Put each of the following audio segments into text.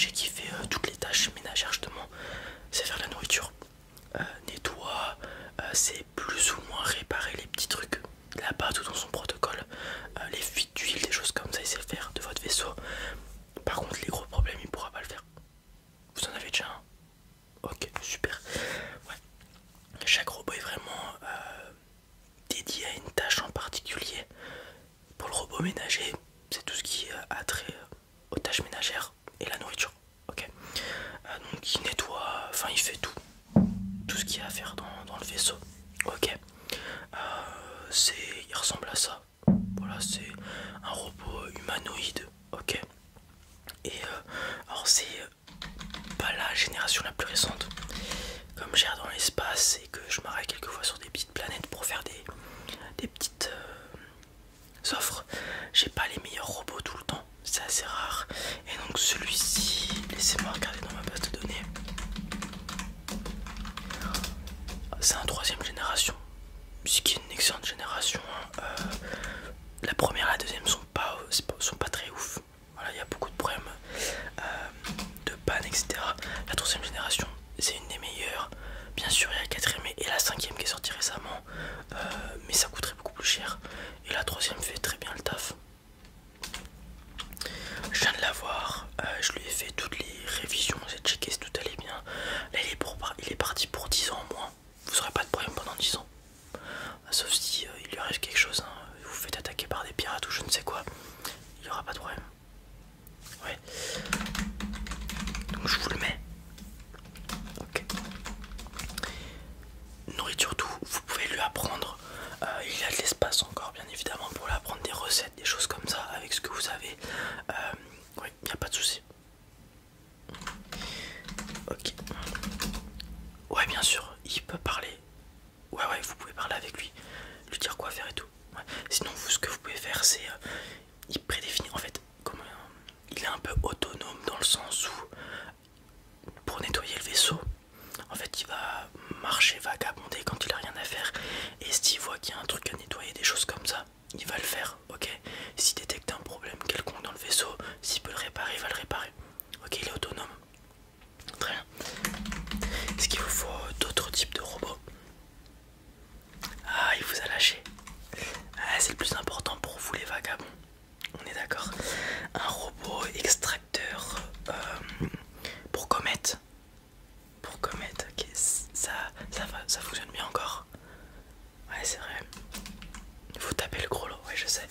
ménager qui fait toutes les tâches ménagères justement, c'est faire la nourriture. Nettoie, c'est plus ou moins réparer les petits trucs, là-bas tout dans son protocole, les fuites d'huile, des choses comme ça, il sait le faire de votre vaisseau. Par contre les gros problèmes il pourra pas le faire. Vous en avez déjà un? Ok, super. Ouais. Chaque robot est vraiment dédié à une tâche en particulier. Pour le robot ménager, c'est tout ce qui a trait aux tâches ménagères et la nourriture. Ok. Donc il nettoie, enfin il fait tout ce qu'il y a à faire dans le vaisseau. Ok. Il ressemble à ça. Voilà, c'est un robot humanoïde. Ok. Et alors c'est pas la génération la plus récente. Comme j'erre dans l'espace et que je m'arrête quelquefois sur des petites planètes pour faire des petites offres, j'ai pas les meilleurs robots tout le temps, c'est assez rare. Et donc celui-ci, laissez-moi regarder dans ma base de données, c'est un troisième génération, ce qui est une excellente génération. La première et la deuxième sont pas très ouf. Voilà, il y a beaucoup de problèmes de panne, etc. La troisième génération, c'est une des meilleures. Bien sûr, il y a la quatrième et la cinquième qui est sortie récemment, mais ça coûterait beaucoup plus cher. Et la troisième fait très bien le taf. Je viens de la voir, je lui ai fait toutes les révisions, j'ai checké si tout allait bien. Là, il est parti pour 10 ans au moins. Vous n'aurez pas de problème pendant 10 ans. Sauf si il lui arrive quelque chose, hein, vous vous faites attaquer par des pirates ou je ne sais quoi, il n'y aura pas de problème. Ouais. Donc je vous le mets. Ok. Nourriture tout, vous pouvez lui apprendre. Il y a de l'espace encore bien évidemment pour lui apprendre des recettes, des choses comme ça avec ce que vous avez. Oui, il n'y a pas de souci. Ok. Ouais, bien sûr, il peut parler. Ouais, vous pouvez parler avec lui, lui dire quoi faire et tout. Ouais. Sinon, ce que vous pouvez faire, c'est il prédéfinit en fait. Il est un peu autonome dans le sens où pour nettoyer le vaisseau, en fait, il va marcher, vagabonder quand il a rien à faire. Et s'il voit qu'il y a un truc à nettoyer, des choses comme ça, il va le faire. Ok. S'il détecte un problème quelconque dans le vaisseau, s'il peut le réparer, il va le réparer. Ok, il est autonome. Très bien. Est-ce qu'il vous faut d'autres types de robots? Ah, il vous a lâché. Ah, c'est le plus important pour vous les vagabonds. On est d'accord. Un robot extracteur pour comète. Pour comète, ok. Ça fonctionne bien encore. Ouais, c'est vrai. Vous tapez le gros lot, ouais, je sais.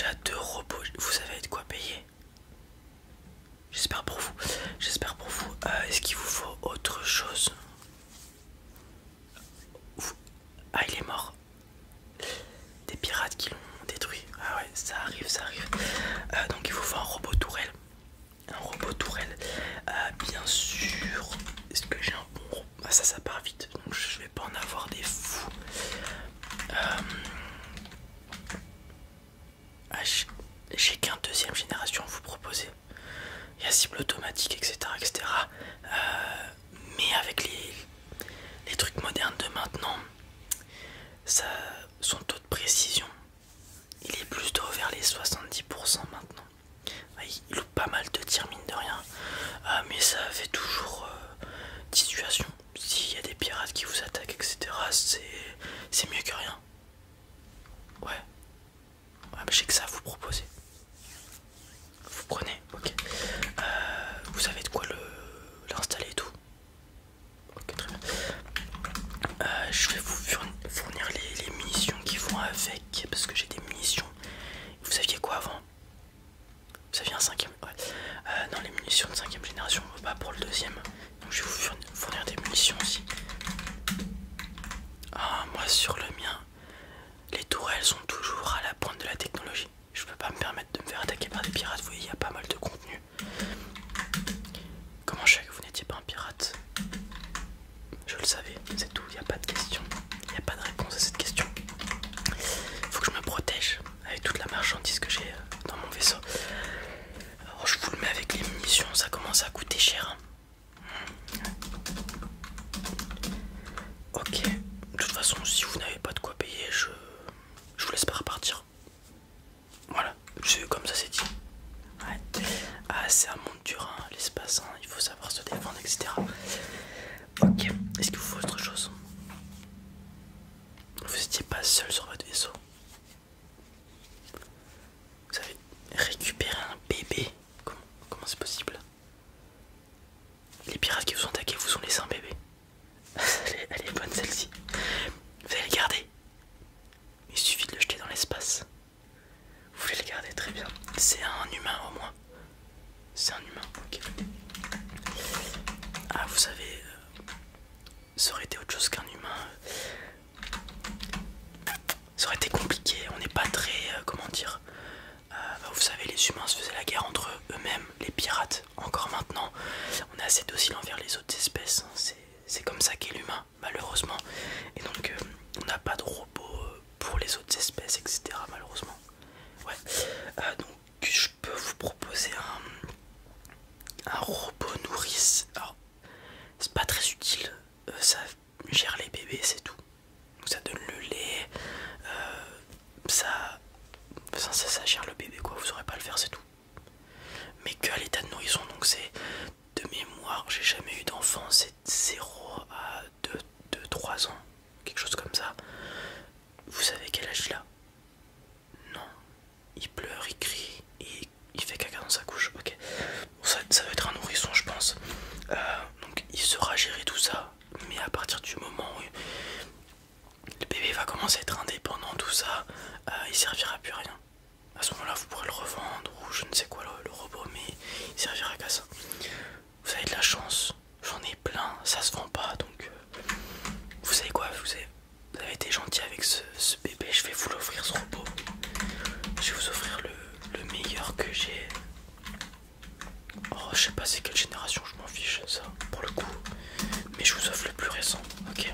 déjà 2 robots. Vous savez de quoi payer? J'espère pour vous. J'espère pour vous. Est-ce qu'il vous faut autre chose? Ah, il est mort. Des pirates qui l'ont détruit. Ah ouais, ça arrive, ça arrive. Donc il vous faut un robot tourelle. Un robot tourelle. Bien sûr. Est-ce que j'ai un bon robot? Ah, ça part vite. Donc je vais pas en avoir des fous. J'ai qu'un deuxième génération à vous proposer. Il y a cible automatique, etc. etc. Mais avec les trucs modernes de maintenant, son taux de précision, il est plutôt vers les 70% maintenant. Il loupe pas mal de tirs, mine de rien. Mais ça fait toujours dissuasion. S'il y a des pirates qui vous attaquent, etc., c'est mieux que rien. Ouais. Mais j'ai que ça à vous proposer. Vous prenez, ok. Vous savez de quoi l'installer et tout. Ok, très bien. Je vais vous fournir les munitions qui vont avec, parce que j'ai des munitions. Vous saviez quoi avant? Vous saviez un cinquième? Ouais. Non, les munitions de 5ème génération, pas pour le deuxième. Donc je vais vous fournir des munitions aussi. Moi sur le mien, les tourelles sont toujours à la pointe de la technologie. Je peux pas me permettre de me faire attaquer par des pirates. Vous voyez, il y a pas mal de contenu. Comment je sais que vous n'étiez pas un pirate? Je le savais, c'est tout, il n'y a pas de question. Il n'y a pas de réponse à cette question. Il faut que je me protège avec toute la marchandise que j'ai dans mon vaisseau. Alors je vous le mets avec les munitions, ça commence à coûter cher. Ok, de toute façon si vous n'avez pas de quoi payer, je vous laisse pas repartir. Voilà, comme ça c'est dit. Ouais. C'est un monde dur, hein, l'espace, hein, il faut savoir se défendre, etc. Ok, est-ce qu'il vous faut autre chose? Vous n'étiez pas seul sur votre vaisseau. Vous avez récupéré un bébé. Comment c'est possible? Les pirates qui vous ont attaqué vous ont laissé un bébé. Elle est bonne celle-ci. Vous allez le garder. Il suffit de le jeter dans l'espace. Vous voulez le garder, très bien. C'est un humain au moins. C'est un humain, ok. Vous savez, ça aurait été autre chose qu'un humain. Ça aurait été compliqué, on n'est pas très, comment dire, vous savez, les humains se faisaient la guerre entre eux-mêmes, les pirates, encore maintenant, on est assez docile envers les autres espèces, hein. C'est comme ça qu'est l'humain, malheureusement, et donc on n'a pas de robots pour les autres espèces, etc., malheureusement. Ouais, donc je peux vous proposer un robot nourrice. Alors, c'est pas très utile, ça gère les bébés, c'est tout. Donc ça donne le lait, ça gère le bébé, quoi. Vous saurez pas le faire, c'est tout. Mais que à l'état de nourrisson, donc c'est de mémoire, j'ai jamais eu d'enfant, c'est 0 à 3 ans, quelque chose comme ça. Vous savez quel âge il a? Non, il pleure, il crie, il fait caca dans sa couche, ok. Bon, ça doit être un nourrisson, je pense. Donc il saura gérer tout ça, mais à partir du moment où le bébé va commencer à être indépendant, tout ça, il servira plus à rien. À ce moment-là, vous pourrez le revendre ou je ne sais quoi, le robot, mais il servira qu'à ça. Vous avez de la chance, j'en ai plein, ça se vend pas, donc vous savez quoi, vous avez été gentil avec ce bébé, je vais vous l'offrir, ce robot. Je vais vous offrir le meilleur que j'ai. Oh, je sais pas c'est quelle génération, je m'en fiche, ça, pour le coup. Mais je vous offre le plus récent, ok.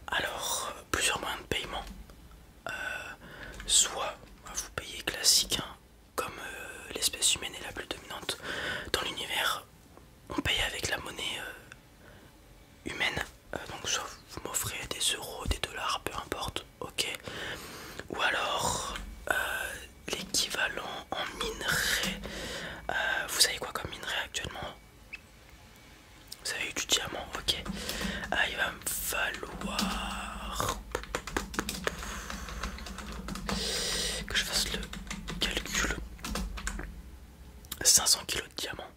Alors, plusieurs moyens de paiement. Soit vous payez classique, hein, comme l'espèce humaine est la plus dominante dans l'univers, on paye avec la monnaie humaine. Donc soit vous m'offrez des euros, des dollars, peu importe, ok. Ou alors l'équivalent en minerai. Vous savez quoi comme minerai actuellement? Vous avez eu du diamant, ok. Il va me falloir que je fasse le calcul. 500 kilos de diamant.